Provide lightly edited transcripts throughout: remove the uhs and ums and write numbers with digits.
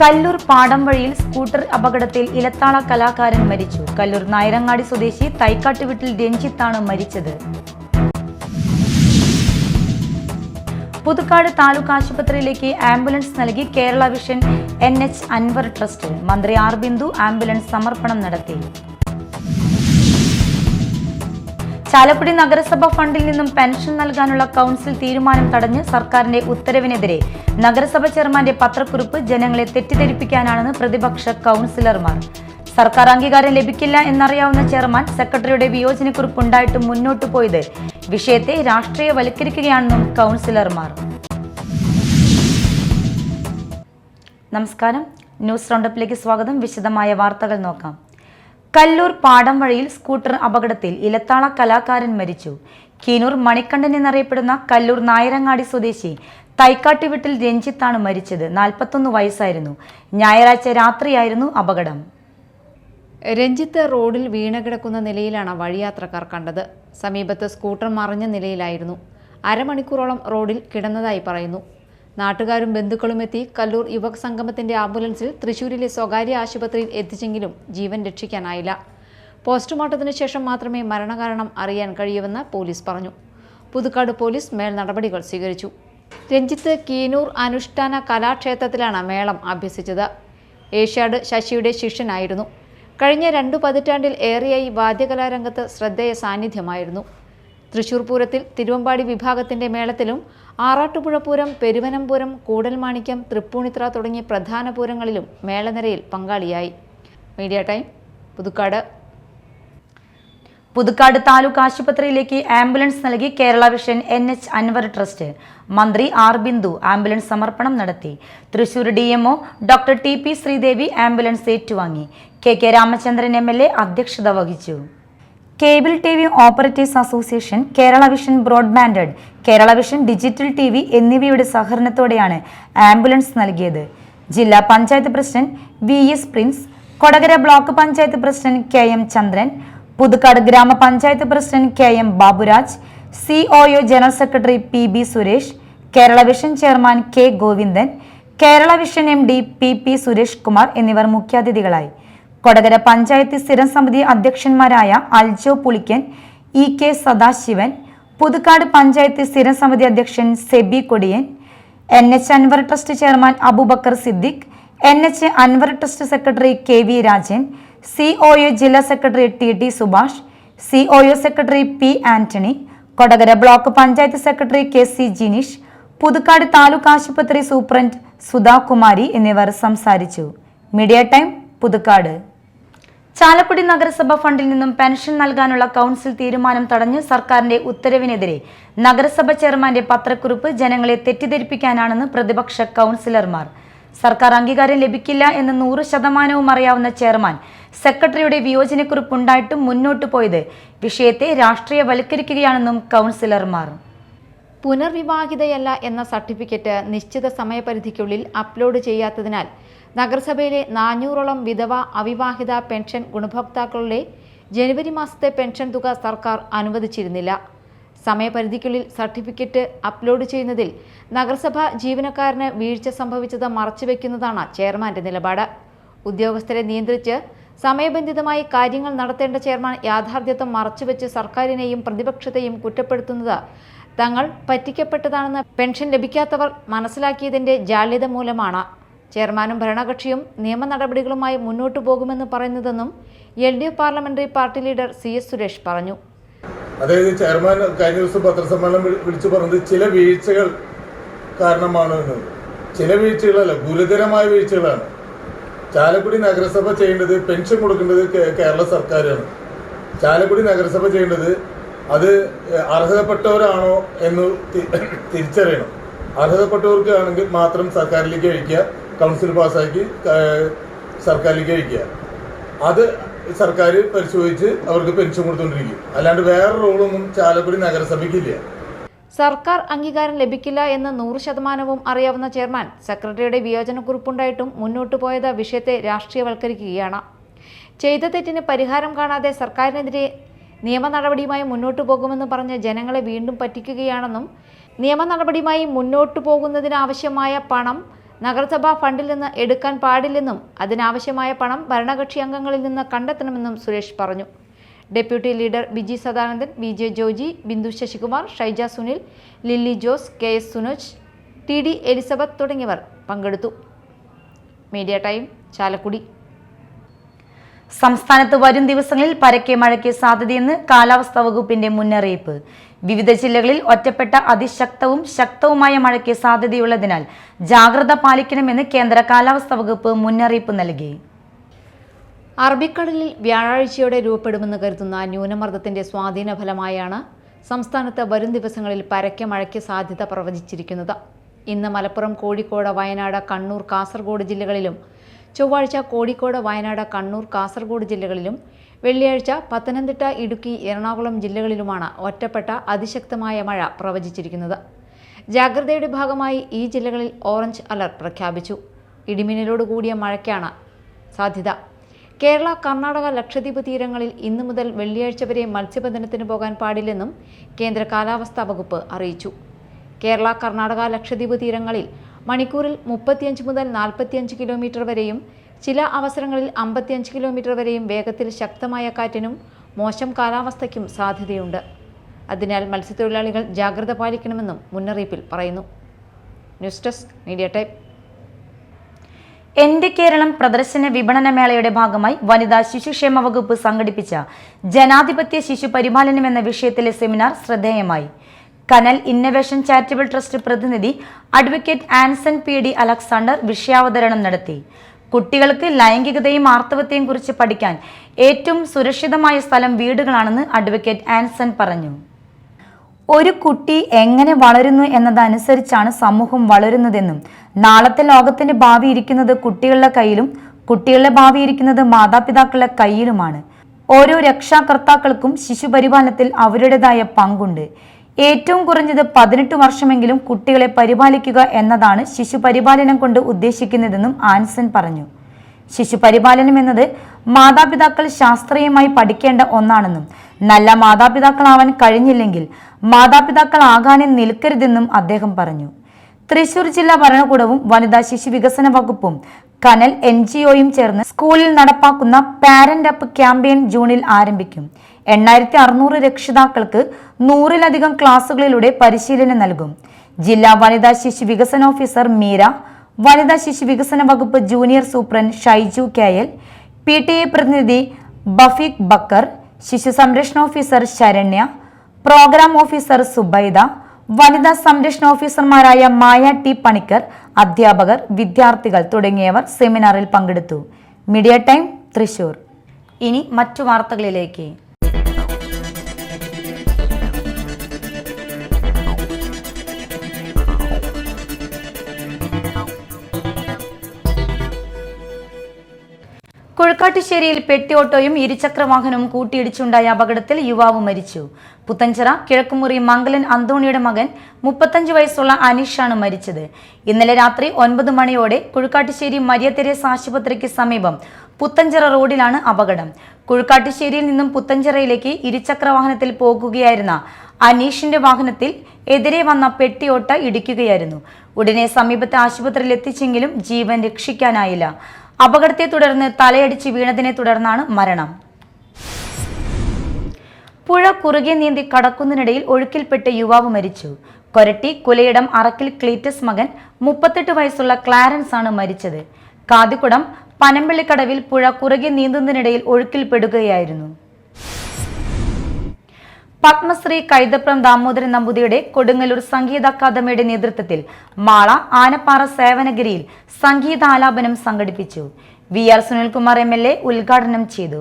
Kallur പാടംവഴിയിൽ scooter അപകടത്തിൽ ഇലത്താള കലാകാരൻ മരിച്ചു. കല്ലൂർ നായരങ്ങാടി സ്വദേശി തൈക്കാട്ടുവീട്ടിൽ രഞ്ജിത്താണ് മരിച്ചത്. പുതുക്കാട് താലൂക്ക് ആശുപത്രിയിലേക്ക് ആംബുലൻസ് നൽകി Kerala vision NH Anwar trust. മന്ത്രി ആർ ബിന്ദു ആംബുലൻസ് സമർപ്പണം നടത്തി. ചാലക്കുടി നഗരസഭ ഫണ്ടിൽ നിന്നും പെൻഷൻ നൽകാനുള്ള കൗൺസിൽ തീരുമാനം തടഞ്ഞ് സർക്കാരിന്റെ ഉത്തരവിനെതിരെ നഗരസഭ ചെയർമാന്റെ പത്രക്കുറിപ്പ് ജനങ്ങളെ തെറ്റിദ്ധരിപ്പിക്കാനാണെന്ന് പ്രതിപക്ഷ കൗൺസിലർമാർ. സർക്കാർ അംഗീകാരം ലഭിക്കില്ല എന്നറിയാവുന്ന ചെയർമാൻ സെക്രട്ടറിയുടെ വിയോജനക്കുറിപ്പ് ഉണ്ടായിട്ടും മുന്നോട്ടു പോയത് വിഷയത്തെ രാഷ്ട്രീയവൽക്കരിക്കുകയാണെന്നും കൗൺസിലർമാർ. നമസ്കാരം, ന്യൂസ് റൗണ്ടപ്പിലേക്ക് സ്വാഗതം. വിശദമായ വാർത്തകൾ നോക്കാം. കല്ലൂർ പാടംവഴിയിൽ സ്കൂട്ടർ അപകടത്തിൽ ഇലത്താള കലാകാരൻ മരിച്ചു. കീനൂർ മണിക്കണ്ഠൻ എന്നറിയപ്പെടുന്ന കല്ലൂർ നായരങ്ങാടി സ്വദേശി തൈക്കാട്ടുവീട്ടിൽ രഞ്ജിത്താണ് മരിച്ചത്. 41 വയസ്സായിരുന്നു. ഞായറാഴ്ച രാത്രിയായിരുന്നു അപകടം. രഞ്ജിത്ത് റോഡിൽ വീണുകിടക്കുന്ന നിലയിലാണ് വഴിയാത്രക്കാർ കണ്ടത്. സമീപത്ത് സ്കൂട്ടർ മറിഞ്ഞ നിലയിലായിരുന്നു. അരമണിക്കൂറോളം റോഡിൽ കിടന്നതായി പറയുന്നു. നാട്ടുകാരും ബന്ധുക്കളും എത്തി കല്ലൂർ യുവക സംഗമത്തിന്റെ ആംബുലൻസിൽ തൃശൂരിലെ സ്വകാര്യ ആശുപത്രിയിൽ എത്തിച്ചെങ്കിലും ജീവൻ രക്ഷിക്കാനായില്ല. പോസ്റ്റ്മോർട്ടത്തിന് ശേഷം മാത്രമേ മരണകാരണം അറിയാൻ കഴിയൂവെന്ന് പോലീസ് പറഞ്ഞു. പുതുക്കാട് പോലീസ് മേൽ നടപടികൾ സ്വീകരിച്ചു. രഞ്ജിത്ത് കീനൂർ അനുഷ്ഠാന കലാക്ഷേത്രത്തിലാണ് മേളം അഭ്യസിച്ചത്. ഏഷ്യാഡ് ശശിയുടെ ശിഷ്യനായിരുന്നു. കഴിഞ്ഞ 2 പതിറ്റാണ്ടിൽ ഏറെയായി വാദ്യകലാരംഗത്ത് ശ്രദ്ധേയ സാന്നിധ്യമായിരുന്നു. തൃശൂർ പൂരത്തിൽ തിരുവമ്പാടി വിഭാഗത്തിന്റെ മേളത്തിലും ആറാട്ടുപുഴ പൂരം, പെരുവനംപൂരം, കൂടൽമാണിക്യം, തൃപ്പൂണിത്തുറ തുടങ്ങിയ പ്രധാന പൂരങ്ങളിലും മേളനിരയിൽ പങ്കാളിയായി. Media time, Puthukkad. പുതുക്കാട് താലൂക്ക് ആശുപത്രിയിലേക്ക് ആംബുലൻസ് നൽകി Kerala vision NH Anwar trust. മന്ത്രി ആർ ബിന്ദു ആംബുലൻസ് സമർപ്പണം നടത്തി. Thrissur DMO doctor TP Sreedevi ambulance ഏറ്റുവാങ്ങി. KK രാമചന്ദ്രൻ MLA അധ്യക്ഷത വഹിച്ചു. Cable TV operators association, Kerala Vision broadband, Kerala Vision digital TV എന്നിവയുടെ സഹകരണത്തോടെയാണ് ആംബുലൻസ് നൽകിയത്. ജില്ലാ panchayat president VS Prince, Kodakara block panchayat president KM Chandran, Puthukkad ഗ്രാമപഞ്ചായത്ത് president KM Baburaj, COO general secretary PB Suresh, Kerala vision chairman K Govindan, Kerala vision MD PP Suresh Kumar എന്നിവർ മുഖ്യാതിഥികളായി. കൊടകര പഞ്ചായത്ത് സ്ഥിരം സമിതി അധ്യക്ഷന്മാരായ അൽജോ പുളിക്കൻ, EK സദാശിവൻ, പുതുക്കാട് പഞ്ചായത്ത് സ്ഥിരം സമിതി അധ്യക്ഷൻ Seby Kodiyan, NH Anwar trust chairman Abubakar Siddique, NH Anwar trust secretary KV Rajan, COO ജില്ലാ secretary TD Subhash, COO secretary P Antony, Kodakara block panchayat secretary KC Jineesh, Puthukkad taluk ആശുപത്രി superintendent Sudhakumari എന്നിവർ സംസാരിച്ചു. Media time, Puthukkad. ചാലക്കുടി നഗരസഭ ഫണ്ടിൽ നിന്നും പെൻഷൻ നൽകാനുള്ള കൗൺസിൽ തീരുമാനം തടഞ്ഞ് സർക്കാരിന്റെ ഉത്തരവിനെതിരെ നഗരസഭ ചെയർമാന്റെ പത്രക്കുറിപ്പ് ജനങ്ങളെ തെറ്റിദ്ധരിപ്പിക്കാനാണെന്ന് പ്രതിപക്ഷ കൗൺസിലർമാർ. സർക്കാർ അംഗീകാരം ലഭിക്കില്ല എന്ന് 100% അറിയാവുന്ന ചെയർമാൻ സെക്രട്ടറിയുടെ വിയോജനക്കുറിപ്പ് ഉണ്ടായിട്ടും മുന്നോട്ടു പോയത് വിഷയത്തെ രാഷ്ട്രീയവൽക്കരിക്കുകയാണെന്നും കൗൺസിലർമാർ. പുനർവിവാഹിതയല്ല എന്ന സർട്ടിഫിക്കറ്റ് നിശ്ചിത സമയപരിധിക്കുള്ളിൽ അപ്ലോഡ് ചെയ്യാത്തതിനാൽ നഗരസഭയിലെ 400ഓളം വിധവ അവിവാഹിത പെൻഷൻ ഗുണഭോക്താക്കളുടെ ജനുവരി മാസത്തെ പെൻഷൻ തുക സർക്കാർ അനുവദിച്ചിരുന്നില്ല. സമയപരിധിക്കുള്ളിൽ സർട്ടിഫിക്കറ്റ് അപ്ലോഡ് ചെയ്യുന്നതിൽ നഗരസഭ ജീവനക്കാരന് വീഴ്ച സംഭവിച്ചത് മറച്ചുവെക്കുന്നതാണ് ചെയർമാന്റെ നിലപാട്. ഉദ്യോഗസ്ഥരെ നിയന്ത്രിച്ച് സമയബന്ധിതമായി കാര്യങ്ങൾ നടത്തേണ്ട ചെയർമാൻ യാഥാർത്ഥ്യത്വം മറച്ചുവെച്ച് സർക്കാരിനെയും പ്രതിപക്ഷത്തെയും കുറ്റപ്പെടുത്തുന്നത് തങ്ങൾ പറ്റിക്കപ്പെട്ടതാണെന്ന് പെൻഷൻ ലഭിക്കാത്തവർ മനസ്സിലാക്കിയതിന്റെ ജാള്യത മൂലമാണ് ചെയർമാനും ഭരണകക്ഷിയും നിയമ നടപടികളുമായി മുന്നോട്ടു പോകുമെന്ന് പറയുന്നതെന്നും LDF parliamentary party leader CS Suresh പറഞ്ഞു. അതായത് ചെയർമാൻ കഴിഞ്ഞ ദിവസം പത്രസമ്മേളനം വിളിച്ചു പറഞ്ഞത് ചില വീഴ്ചകൾ കാരണമാണ്. ചില വീഴ്ചകളല്ല, ഗുരുതരമായ വീഴ്ചകളാണ്. ചാലക്കുടി നഗരസഭ ചെയ്യേണ്ടത് പെൻഷൻ കൊടുക്കേണ്ടത് കേരള സർക്കാരാണ്. ചാലക്കുടി നഗരസഭ ചെയ്യേണ്ടത് അത് അർഹതപ്പെട്ടവരാണോ എന്ന് തിരിച്ചറിയണം. അർഹതപ്പെട്ടവർക്ക് ആണെങ്കിൽ മാത്രം സർക്കാരിലേക്ക് അയക്കുക, കൗൺസിൽ പാസ്സാക്കി സർക്കാരിലേക്ക് അയക്കുക. അത് സർക്കാർ പരിശോധിച്ച് അവർക്ക് പെൻഷൻ കൊടുത്തുകൊണ്ടിരിക്കും. അല്ലാണ്ട് വേറെ റോളൊന്നും ചാലക്കുടി നഗരസഭയ്ക്കില്ല. സർക്കാർ അംഗീകാരം ലഭിക്കില്ല എന്ന് 100% അറിയാവുന്ന ചെയർമാൻ സെക്രട്ടറിയുടെ വിയോജനക്കുറിപ്പുണ്ടായിട്ടും മുന്നോട്ടു പോയത് വിഷയത്തെ രാഷ്ട്രീയവൽക്കരിക്കുകയാണ്. ചെയ്ത തെറ്റിന് പരിഹാരം കാണാതെ സർക്കാരിനെതിരെ നിയമ നടപടിയുമായി മുന്നോട്ടു പോകുമെന്ന് പറഞ്ഞ് ജനങ്ങളെ വീണ്ടും പറ്റിക്കുകയാണെന്നും നിയമ നടപടിയുമായി മുന്നോട്ടു പോകുന്നതിനാവശ്യമായ പണം നഗരസഭാ ഫണ്ടിൽ നിന്ന് എടുക്കാൻ പാടില്ലെന്നും അതിനാവശ്യമായ പണം ഭരണകക്ഷി അംഗങ്ങളിൽ നിന്ന് കണ്ടെത്തണമെന്നും സുരേഷ് പറഞ്ഞു. Deputy leader Biji Sadanandan, BJ Joji, Bindu Sasikumar, Shaija Sunil, Lilly Jose, KS Sunoj, TD Elizabeth തുടങ്ങിയവർ പങ്കെടുത്തു. Media time, Chalakudy. സംസ്ഥാനത്ത് വരും ദിവസങ്ങളിൽ പരക്കെ മഴയ്ക്ക് സാധ്യതയെന്ന് കാലാവസ്ഥാ വകുപ്പിന്റെ മുന്നറിയിപ്പ്. വിവിധ ജില്ലകളിൽ ഒറ്റപ്പെട്ട അതിശക്തവും ശക്തവുമായ മഴയ്ക്ക് സാധ്യതയുള്ളതിനാൽ ജാഗ്രത പാലിക്കണമെന്ന് കേന്ദ്ര കാലാവസ്ഥാ വകുപ്പ് മുന്നറിയിപ്പ് നൽകി. അറബിക്കടലിൽ വ്യാഴാഴ്ചയോടെ രൂപപ്പെടുമെന്ന് കരുതുന്ന ന്യൂനമർദ്ദത്തിന്റെ സ്വാധീന ഫലമായാണ് സംസ്ഥാനത്ത് വരും ദിവസങ്ങളിൽ പരക്കെ മഴയ്ക്ക് സാധ്യത പ്രവചിച്ചിരിക്കുന്നത്. ഇന്ന് മലപ്പുറം, കോഴിക്കോട്, വയനാട്, കണ്ണൂർ, കാസർഗോഡ് ജില്ലകളിലും ചൊവ്വാഴ്ച കോഴിക്കോട്, വയനാട്, കണ്ണൂർ, കാസർഗോഡ് ജില്ലകളിലും വെള്ളിയാഴ്ച പത്തനംതിട്ട, ഇടുക്കി, എറണാകുളം ജില്ലകളിലുമാണ് ഒറ്റപ്പെട്ട അതിശക്തമായ മഴ പ്രവചിച്ചിരിക്കുന്നത്. ജാഗ്രതയുടെ ഭാഗമായി ഈ ജില്ലകളിൽ ഓറഞ്ച് അലർട്ട് പ്രഖ്യാപിച്ചു. ഇടിമിന്നലോട് കൂടിയ മഴയ്ക്കാണ് സാധ്യത. കേരള, കർണാടക, ലക്ഷദ്വീപ് തീരങ്ങളിൽ ഇന്നു മുതൽ വെള്ളിയാഴ്ച വരെ മത്സ്യബന്ധനത്തിന് പോകാൻ പാടില്ലെന്നും കേന്ദ്ര കാലാവസ്ഥാ വകുപ്പ് അറിയിച്ചു. കേരള, കർണാടക, ലക്ഷദ്വീപ് തീരങ്ങളിൽ മണിക്കൂറിൽ 35 മുതൽ 45 കിലോമീറ്റർ വരെയും ചില അവസരങ്ങളിൽ 55 കിലോമീറ്റർ വരെയും വേഗത്തിൽ ശക്തമായ കാറ്റിനും മോശം കാലാവസ്ഥയ്ക്കും സാധ്യതയുണ്ട്. അതിനാൽ മത്സ്യത്തൊഴിലാളികൾ ജാഗ്രത പാലിക്കണമെന്നും മുന്നറിയിപ്പിൽ പറയുന്നു. News desk, media time. എന്റെ കേരളം പ്രദർശന വിപണന മേളയുടെ ഭാഗമായി വനിതാ ശിശുക്ഷേമ വകുപ്പ് സംഘടിപ്പിച്ച ജനാധിപത്യ ശിശു പരിപാലനം എന്ന വിഷയത്തിലെ സെമിനാർ ശ്രദ്ധേയമായി. കനൽ ഇന്നവേഷൻ ചാരിറ്റബിൾ ട്രസ്റ്റ് പ്രതിനിധി അഡ്വക്കേറ്റ് ആൻസൺ PD അലക്സാണ്ടർ വിഷയാവതരണം നടത്തി. കുട്ടികൾക്ക് ലൈംഗികതയും ആർത്തവത്തെയും കുറിച്ച് പഠിക്കാൻ ഏറ്റവും സുരക്ഷിതമായ സ്ഥലം വീടുകളാണെന്ന് അഡ്വക്കേറ്റ് ആൻസൺ പറഞ്ഞു. ഒരു കുട്ടി എങ്ങനെ വളരുന്നു എന്നതനുസരിച്ചാണ് സമൂഹം വളരുന്നതെന്നും നാളത്തെ ലോകത്തിന്റെ ഭാവി ഇരിക്കുന്നത് കുട്ടികളുടെ കയ്യിലും കുട്ടികളുടെ ഭാവി ഇരിക്കുന്നത് മാതാപിതാക്കളുടെ കയ്യിലുമാണ്. ഓരോ രക്ഷാകർത്താക്കൾക്കും ശിശുപരിപാലനത്തിൽ അവരുടേതായ പങ്കുണ്ട്. ഏറ്റവും കുറഞ്ഞത് 18 വർഷമെങ്കിലും കുട്ടികളെ പരിപാലിക്കുക എന്നതാണ് ശിശുപരിപാലനം കൊണ്ട് ഉദ്ദേശിക്കുന്നതെന്നും ആൻസൺ പറഞ്ഞു. ശിശുപരിപാലനം എന്നത് മാതാപിതാക്കൾ ശാസ്ത്രീയമായി പഠിക്കേണ്ട ഒന്നാണെന്നും നല്ല മാതാപിതാക്കളാവാൻ കഴിഞ്ഞില്ലെങ്കിൽ മാതാപിതാക്കളാകാനും നിൽക്കരുതെന്നും അദ്ദേഹം പറഞ്ഞു. തൃശൂർ ജില്ലാ ഭരണകൂടവും വനിതാ ശിശു വികസന വകുപ്പും കനൽ NGOയും ചേർന്ന് സ്കൂളിൽ നടപ്പാക്കുന്ന പാരന്റ് അപ്പ് ക്യാമ്പയിൻ ജൂണിൽ ആരംഭിക്കും. 8600 രക്ഷിതാക്കൾക്ക് 100-ലധികം ക്ലാസുകളിലൂടെ പരിശീലനം നൽകും. ജില്ലാ വനിതാ ശിശു വികസന ഓഫീസർ മീര, വനിതാ ശിശു വികസന വകുപ്പ് junior superintendent Shaiju KL, PTA പ്രതിനിധി ബഫീഖ് ബക്കർ, ശിശു സംരക്ഷണ officer Saranya, programme officer Subaida, വനിതാ സംരക്ഷണ ഓഫീസർമാരായ മായ T പണിക്കർ, അധ്യാപകർ, വിദ്യാർത്ഥികൾ തുടങ്ങിയവർ സെമിനാറിൽ പങ്കെടുത്തു. Media time, Thrissur. ഇനി മറ്റു വാർത്തകളിലേക്ക്. കുഴക്കാട്ടുശ്ശേരിയിൽ പെട്ടിയോട്ടോയും ഇരുചക്ര വാഹനവും കൂട്ടിയിടിച്ചുണ്ടായ അപകടത്തിൽ യുവാവ് മരിച്ചു. പുത്തഞ്ചിറ കിഴക്കുമുറി മംഗലൻ അന്തോണിയുടെ മകൻ 35 വയസ്സുള്ള അനീഷാണ് മരിച്ചത്. ഇന്നലെ രാത്രി 9 മണിയോടെ കുഴക്കാട്ടുശ്ശേരി മരിയ തെരേസ ആശുപത്രിക്ക് സമീപം പുത്തഞ്ചിറ റോഡിലാണ് അപകടം. കുഴക്കാട്ടുശ്ശേരിയിൽ നിന്നും പുത്തഞ്ചിറയിലേക്ക് ഇരുചക്ര വാഹനത്തിൽ പോകുകയായിരുന്ന അനീഷിന്റെ വാഹനത്തിൽ എതിരെ വന്ന പെട്ടിയോട്ട ഇടിക്കുകയായിരുന്നു. ഉടനെ സമീപത്തെ ആശുപത്രിയിൽ എത്തിച്ചെങ്കിലും ജീവൻ രക്ഷിക്കാനായില്ല. അപകടത്തെ തുടർന്ന് തലയടിച്ച് വീണതിനെ തുടർന്നാണ് മരണം. പുഴ കുറുകെ നീന്തി കടക്കുന്നതിനിടയിൽ ഒഴുക്കിൽപ്പെട്ട് യുവാവ് മരിച്ചു. കൊരട്ടി കുലയിടം അറക്കിൽ ക്ലീറ്റസ് മകൻ 38 വയസ്സുള്ള ക്ലാരൻസ് ആണ് മരിച്ചത്. കാതിക്കുടം പനമ്പള്ളിക്കടവിൽ പുഴ കുറുകെ നീന്തുന്നതിനിടയിൽ ഒഴുക്കിൽപ്പെടുകയായിരുന്നു. പത്മശ്രീ കൈതപ്രം ദാമോദരൻ നമ്പൂതിരിയുടെ കൊടുങ്ങല്ലൂർ സംഗീത അക്കാദമിയുടെ നേതൃത്വത്തിൽ മാള ആനപ്പാറ സേവനഗിരിയിൽ സംഗീതാലാപനം സംഘടിപ്പിച്ചു. VR സുനിൽകുമാർ MLA ഉദ്ഘാടനം ചെയ്തു.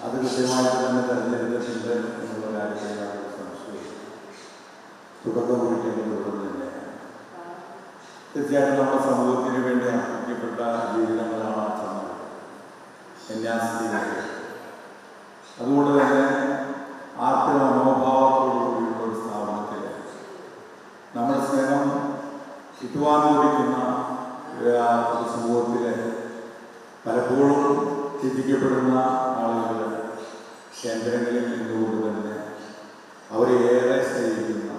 അത് കൃത്യമായിട്ട് തന്നെ തെരഞ്ഞെടുത്തിട്ടുണ്ട് എന്നുള്ള കാര്യത്തിൽ സംശയം തുടക്കം കുറിക്കേണ്ടതുകൊണ്ട് തന്നെയാണ്. തീർച്ചയായിട്ടും നമ്മുടെ സമൂഹത്തിന് വേണ്ടി അർപ്പിക്കപ്പെട്ട ജീവിതങ്ങളാണ് സമൂഹം എന്യാസ്ത്രീകൾ. അതുകൊണ്ട് തന്നെ ആർത്തി മനോഭാവത്തോടുകൂടിയുള്ള ഒരു സ്ഥാപനത്തിൽ നമ്മുടെ സ്നേഹം സമൂഹത്തിലെ പലപ്പോഴും ചിന്തിക്കപ്പെടുന്ന ആളുകൾ കേന്ദ്രങ്ങളിൽ നിന്നുകൊണ്ട് തന്നെ അവരെ ഏറെ സ്നേഹിക്കുന്ന,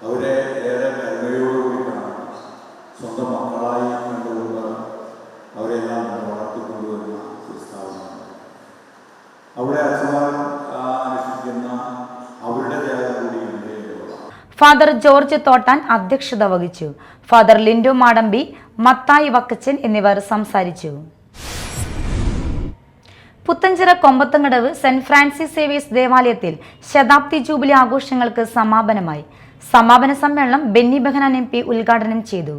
അവരെ ഏറെ കരുണയോടുകൂടി കാണുന്ന, സ്വന്തം മക്കളായി കണ്ടുകൊണ്ട് അവരെല്ലാം വളർത്തിക്കൊണ്ടുവരുന്ന ഒരു സ്ഥാപനമാണ്. അവിടെ അച്ഛന്മാർ അനുഷ്ഠിക്കുന്ന അവരുടെ ത്യാഗം കൂടി ഫാദർ ജോർജ് തോട്ടാൻ അധ്യക്ഷത വഹിച്ചു. ഫാദർ ലിൻഡോ മാടമ്പി, മത്തായി വക്കച്ചൻ എന്നിവർ സംസാരിച്ചു. പുത്തഞ്ചിറ കൊമ്പത്തങ്കടവ് സെന്റ് ഫ്രാൻസിസ് സേവിയേഴ്സ് ദേവാലയത്തിൽ ശതാബ്ദി ജൂബിലി ആഘോഷങ്ങൾക്ക് സമാപനമായി. സമാപന സമ്മേളനം ബെന്നി ബെഹനാൻ MP ഉദ്ഘാടനം ചെയ്തു.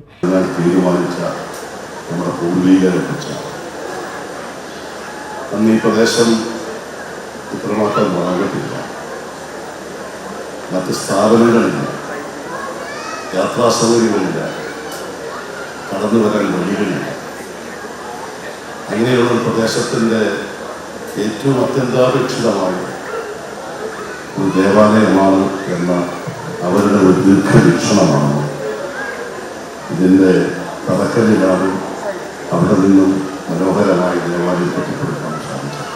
മറ്റ് സ്ഥാപനങ്ങളില്ല, യാത്രാ സൗകര്യങ്ങളില്ല, കടന്നു വരാൻ വഴികളില്ല. അങ്ങനെയുള്ള പ്രദേശത്തിൻ്റെ ഏറ്റവും അത്യന്താപേക്ഷിതമായ ഒരു ദേവാലയമാണ് എന്ന അവരുടെ ഒരു ദീർഘവീക്ഷണമാണ് ഇതിൻ്റെ തറക്കല്ലിലാണ് അവിടെ നിന്നും മനോഹരമായ ദേവാലയം കെട്ടിപ്പടുക്കാൻ സാധിച്ചത്.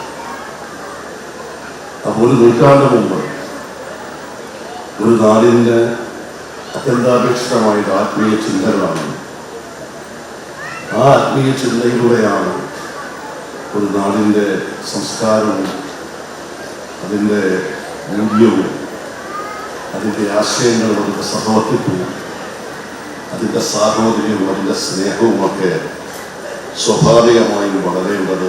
അപ്പോൾ ഒരു നൂറ്റാണ്ട് മുമ്പ് ഒരു നാടിൻ്റെ അത്യന്താപേക്ഷിതമായ ആത്മീയ ചിന്തകളാണ്. ആ ആത്മീയ ചിന്തയിലൂടെയാണ് ഒരു നാടിൻ്റെ സംസ്കാരവും അതിൻ്റെ മൂല്യവും അതിൻ്റെ ആശയങ്ങളും അതിൻ്റെ സഹവർത്തിത്വവും അതിൻ്റെ സാഹോദര്യവും അതിൻ്റെ സ്നേഹവുമൊക്കെ സ്വാഭാവികമായും വളർത്തേണ്ടത്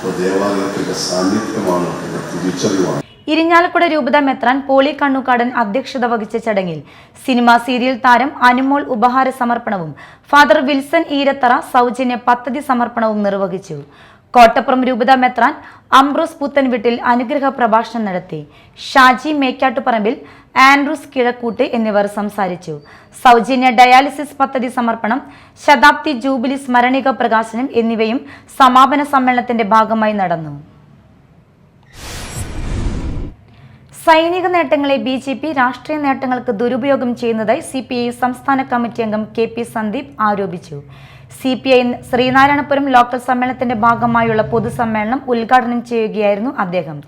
ഒരു ദേവാലയത്തിൻ്റെ സാന്നിധ്യമാണ് എന്ന തിരിച്ചറിവാണ്. ഇരിഞ്ഞാലക്കുട രൂപത മെത്രാൻ പോളി കണ്ണുകാടൻ അധ്യക്ഷത വഹിച്ച ചടങ്ങിൽ സിനിമാ സീരിയൽ താരം അനുമോൾ ഉപഹാര സമർപ്പണവും ഫാദർ വിൽസൺ ഈരത്തറ സൗജന്യ പദ്ധതി സമർപ്പണവും നിർവഹിച്ചു. കോട്ടപ്പുറം രൂപത മെത്രാൻ അംബ്രോസ് പുത്തൻവീട്ടിൽ അനുഗ്രഹ പ്രഭാഷണം നടത്തി. ഷാജി മേക്കാട്ടുപറമ്പിൽ, ആൻഡ്രൂസ് കിഴക്കൂട്ട് എന്നിവർ സംസാരിച്ചു. സൗജന്യ ഡയാലിസിസ് പദ്ധതി സമർപ്പണം, ശതാബ്ദി ജൂബിലി സ്മരണിക പ്രകാശനം എന്നിവയും സമാപന സമ്മേളനത്തിന്റെ ഭാഗമായി നടന്നു. സൈനിക നേട്ടങ്ങളെ BJP രാഷ്ട്രീയ നേട്ടങ്ങൾക്ക് ദുരുപയോഗം ചെയ്യുന്നതായി CPI സംസ്ഥാന കമ്മിറ്റി അംഗം KP സന്ദീപ് ആരോപിച്ചു. CPI ശ്രീനാരായണപുരം ലോക്കൽ സമ്മേളനത്തിന്റെ ഭാഗമായുള്ള പൊതുസമ്മേളനം ഉദ്ഘാടനം ചെയ്യുകയായിരുന്നു അദ്ദേഹം.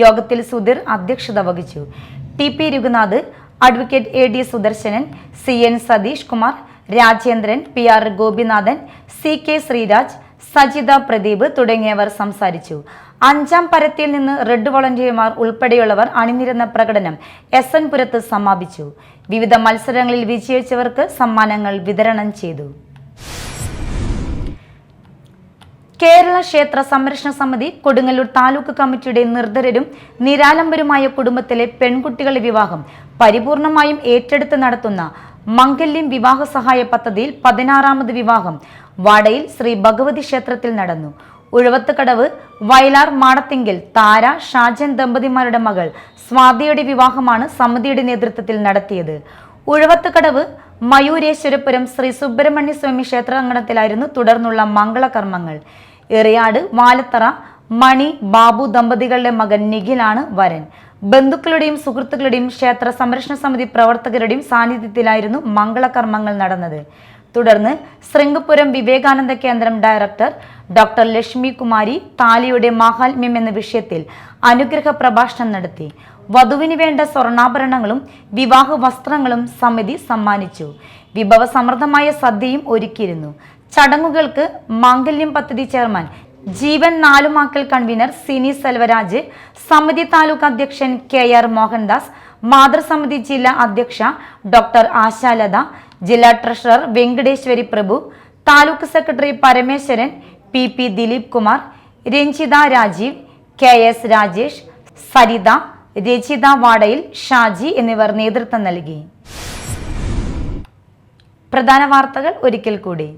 യോഗത്തിൽ സുധീർ അധ്യക്ഷത വഹിച്ചു. TP Raghunath, advocate AD Sudarsanan, CN Satheesh Kumar, Rajendran, PR Gopinathan, CK Sreeraj, Sajitha Pradeep തുടങ്ങിയവർ സംസാരിച്ചു. 5ാം പരത്തിയിൽ നിന്ന് റെഡ് വോളണ്ടിയർമാർ ഉൾപ്പെടെയുള്ളവർ അണിനിരന്ന പ്രകടനം SN പുരത്ത് സമാപിച്ചു. വിവിധ മത്സരങ്ങളിൽ വിജയിച്ചവർക്ക് സമ്മാനങ്ങൾ വിതരണം ചെയ്തു. കേരള ക്ഷേത്ര സംരക്ഷണ സമിതി കൊടുങ്ങല്ലൂർ താലൂക്ക് കമ്മിറ്റിയുടെ നിർധരരും നിരാലംബരുമായ കുടുംബത്തിലെ പെൺകുട്ടികളുടെ വിവാഹം പരിപൂർണമായും ഏറ്റെടുത്ത് നടത്തുന്ന മംഗല്യം വിവാഹ സഹായ പദ്ധതിയിൽ 16ാമത് വിവാഹം വാടയിൽ ശ്രീ ഭഗവതി ക്ഷേത്രത്തിൽ നടന്നു. ഉഴവത്തുകടവ് വയലാർ മാടത്തിങ്കിൽ താര ഷാജൻ ദമ്പതിമാരുടെ മകൾ സ്വാതിയുടെ വിവാഹമാണ് സമിതിയുടെ നേതൃത്വത്തിൽ നടത്തിയത്. ഉഴവത്തുകടവ് മയൂരേശ്വരപുരം ശ്രീ സുബ്രഹ്മണ്യ സ്വാമി ക്ഷേത്രാങ്കണത്തിലായിരുന്നു തുടർന്നുള്ള മംഗളകർമ്മങ്ങൾ. എറിയാട് വാലത്തറ മണി ബാബു ദമ്പതികളുടെ മകൻ നിഖിലാണ് വരൻ. ബന്ധുക്കളുടെയും സുഹൃത്തുക്കളുടെയും ക്ഷേത്ര സംരക്ഷണ സമിതി പ്രവർത്തകരുടെയും സാന്നിധ്യത്തിലായിരുന്നു മംഗളകർമ്മങ്ങൾ നടന്നത്. തുടർന്ന് ശൃംഗപുരം വിവേകാനന്ദ കേന്ദ്രം ഡയറക്ടർ ഡോക്ടർ ലക്ഷ്മി കുമാരി താലിയുടെ മാഹാത്മ്യം എന്ന വിഷയത്തിൽ അനുഗ്രഹ പ്രഭാഷണം നടത്തി. വധുവിന് വേണ്ട സ്വർണ്ണാഭരണങ്ങളും വിവാഹ വസ്ത്രങ്ങളും സമിതി സമ്മാനിച്ചു. വിഭവസമൃദ്ധമായ സദ്യയും ഒരുക്കിയിരുന്നു. ചടങ്ങുകൾക്ക് മാംഗല്യം പദ്ധതി ചെയർമാൻ ജീവൻ നാലുമാക്കൽ കൺവീനർ സിനി സെൽവരാജ്, സമിതി താലൂക്ക് അധ്യക്ഷൻ KR മോഹൻദാസ്, മാതൃസമിതി ജില്ലാ അധ്യക്ഷ ഡോക്ടർ ആശാലത, ജില്ലാ treasurer Venkateswari Prabhu, taluk secretary Parameswaran, PP Dileep Kumar, Ranjitha Rajeev, KS Rajesh, Saritha, Rachitha Vadayil, Shaji എന്നിവർ നേതൃത്വം നൽകി. പ്രധാന വാർത്തകൾ ഒരിക്കൽ കൂടി.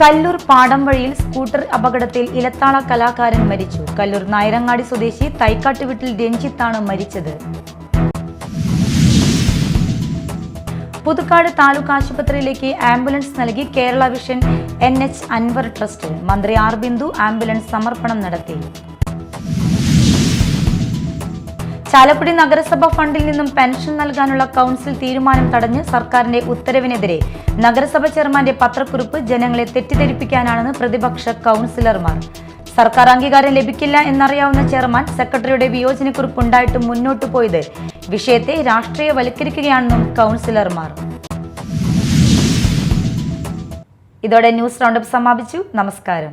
കല്ലൂർ പാടം വഴിയിൽ സ്കൂട്ടർ അപകടത്തിൽ ഇലത്താള കലാകാരൻ മരിച്ചു. കല്ലൂർ നായരങ്ങാടി സ്വദേശി തൈക്കാട്ടുവീട്ടിൽ രഞ്ജിത്താണ് മരിച്ചത്. പുതുക്കാട് താലൂക്ക് ആശുപത്രിയിലേക്ക് ആംബുലൻസ് നൽകി Kerala vision NH Anwar trust. മന്ത്രി R ബിന്ദു ആംബുലൻസ് സമർപ്പണം നടത്തി. ചാലക്കുടി നഗരസഭ ഫണ്ടിൽ നിന്നും പെൻഷൻ നൽകാനുള്ള കൗൺസിൽ തീരുമാനം തടഞ്ഞ് സർക്കാരിന്റെ ഉത്തരവിനെതിരെ നഗരസഭ ചെയർമാന്റെ പത്രക്കുറിപ്പ് ജനങ്ങളെ തെറ്റിദ്ധരിപ്പിക്കാനാണെന്ന് പ്രതിപക്ഷ കൗൺസിലർമാർ. സർക്കാർ അംഗീകാരം ലഭിക്കില്ല എന്നറിയാവുന്ന ചെയർമാൻ സെക്രട്ടറിയുടെ വിയോജനക്കുറിപ്പ് ഉണ്ടായിട്ടും മുന്നോട്ടു പോയത് വിഷയത്തെ രാഷ്ട്രീയവൽക്കരിക്കുകയാണെന്നും കൗൺസിലർമാർ. ഇതോടെ ന്യൂസ് റൗണ്ടപ്പ് സമാപിച്ചു. നമസ്കാരം.